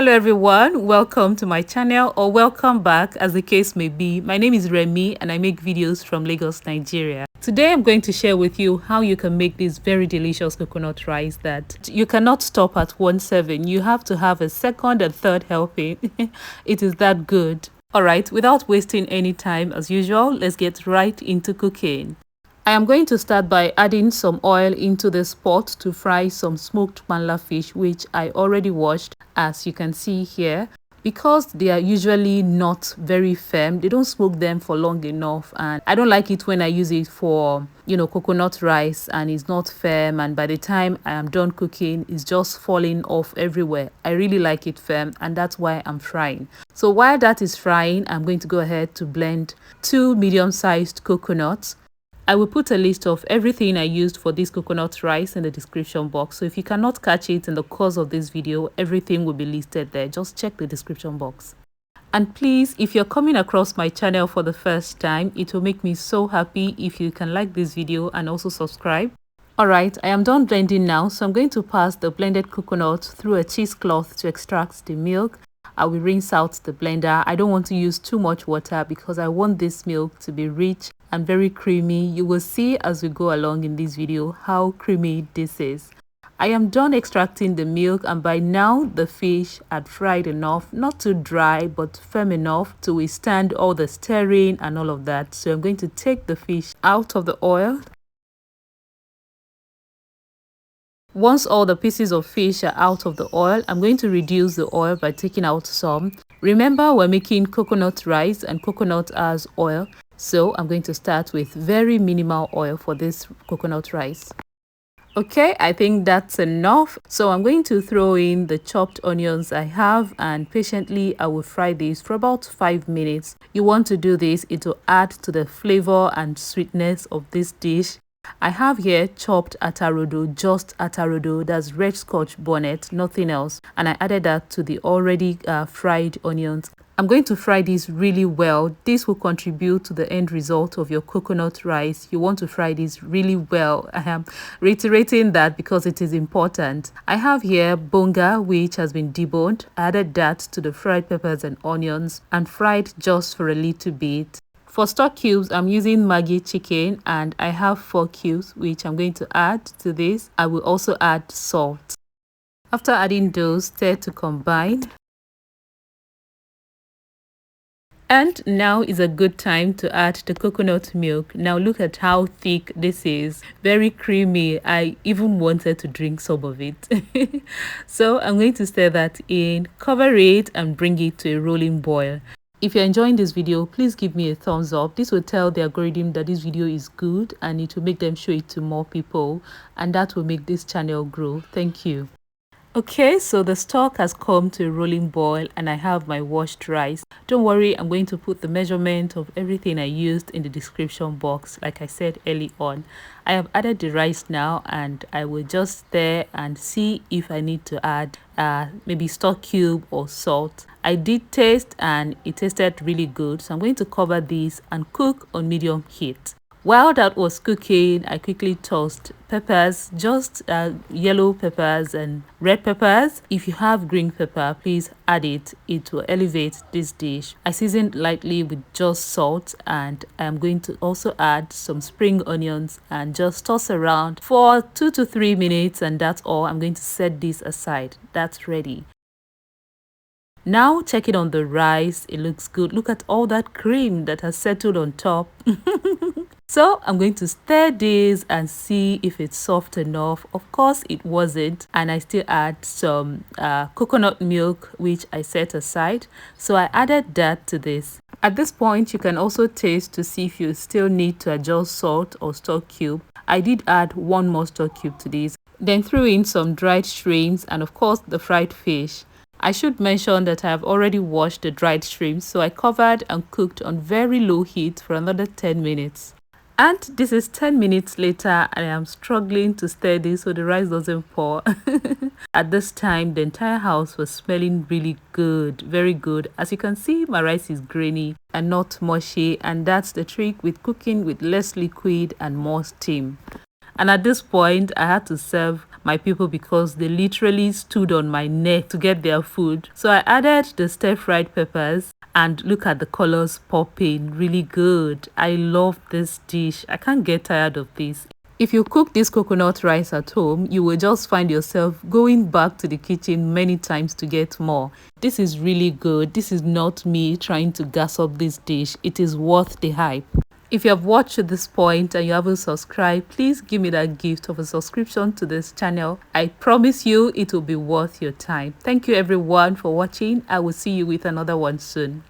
Hello everyone, welcome to my channel or welcome back as the case may be. My name is Remy and I make videos from Lagos, Nigeria. Today I'm going to share with you how you can make this very delicious coconut rice that you cannot stop at 1 serving. You have to have a second and third helping. It is that good. Alright, without wasting any time as usual, let's get right into cooking. I am going to start by adding some oil into this pot to fry some smoked panla fish, which I already washed, as you can see here. Because they are usually not very firm, they don't smoke them for long enough, and I don't like it when I use it for coconut rice and it's not firm, and by the time I am done cooking it's just falling off everywhere. I really like it firm, and that's why I'm frying. So while that is frying, I'm going to go ahead to blend 2 medium-sized coconuts. I will put a list of everything I used for this coconut rice in the description box. So if you cannot catch it in the course of this video, everything will be listed there. Just check the description box. And please, if you're coming across my channel for the first time, it will make me so happy if you can like this video and also subscribe. Alright, I am done blending now, so I'm going to pass the blended coconut through a cheesecloth to extract the milk. I will rinse out the blender. I don't want to use too much water because I want this milk to be rich and very creamy. You will see as we go along in this video how creamy this is. I am done extracting the milk, and by now the fish had fried enough, not too dry but firm enough to withstand all the stirring and all of that. So I'm going to take the fish out of the oil. Once all the pieces of fish are out of the oil, I'm going to reduce the oil by taking out some. Remember, we're making coconut rice and coconut has oil, so I'm going to start with very minimal oil for this coconut rice. Okay, I think that's enough. So I'm going to throw in the chopped onions I have, and patiently I will fry this for about 5 minutes. You want to do this, it will add to the flavor and sweetness of this dish. I have here chopped atarodo, just atarodo, that's red scotch bonnet, nothing else, and I added that to the already fried onions. I'm going to fry this really well. This will contribute to the end result of your coconut rice. You want to fry this really well. I am reiterating that because it is important. I have here bonga, which has been deboned. I added that to the fried peppers and onions and fried just for a little bit. For stock cubes, I'm using Maggi chicken, and I have 4 cubes which I'm going to add to this. I will also add salt. After adding those, stir to combine. And now is a good time to add the coconut milk. Now look at how thick this is. Very creamy. I even wanted to drink some of it. So I'm going to stir that in, cover it, and bring it to a rolling boil. If you're enjoying this video, please give me a thumbs up. This will tell the algorithm that this video is good, and it will make them show it to more people, and that will make this channel grow. Thank you. Okay, so the stock has come to a rolling boil and I have my washed rice. Don't worry, I'm going to put the measurement of everything I used in the description box like I said early on. I have added the rice now, and I will just stir and see if I need to add maybe stock cube or salt. I did taste and it tasted really good, so I'm going to cover this and cook on medium heat. While that was cooking, I quickly tossed peppers, just yellow peppers and red peppers. If you have green pepper, please add it. It will elevate this dish. I seasoned lightly with just salt, and I'm going to also add some spring onions and just toss around for 2 to 3 minutes, and that's all. I'm going to set this aside. That's ready. Now check it on the rice. It looks good. Look at all that cream that has settled on top. So I'm going to stir this and see if it's soft enough. Of course it wasn't, and I still add some coconut milk which I set aside. So I added that to this. At this point you can also taste to see if you still need to adjust salt or stock cube. I did add 1 more stock cube to this. Then threw in some dried shrimps and of course the fried fish. I should mention that I have already washed the dried shrimps, so I covered and cooked on very low heat for another 10 minutes. And this is 10 minutes later, and I am struggling to stir this so the rice doesn't pour. At this time, the entire house was smelling really good, very good. As you can see, my rice is grainy and not mushy, and that's the trick with cooking with less liquid and more steam. And at this point, I had to serve my people, because they literally stood on my neck to get their food. So I added the stir-fried peppers, and look at the colors popping, really good. I love this dish. I can't get tired of this. If you cook this coconut rice at home, you will just find yourself going back to the kitchen many times to get more. This is really good. This is not me trying to gas up this dish. It is worth the hype. If you have watched to this point and you haven't subscribed, please give me that gift of a subscription to this channel. I promise you it will be worth your time. Thank you everyone for watching. I will see you with another one soon.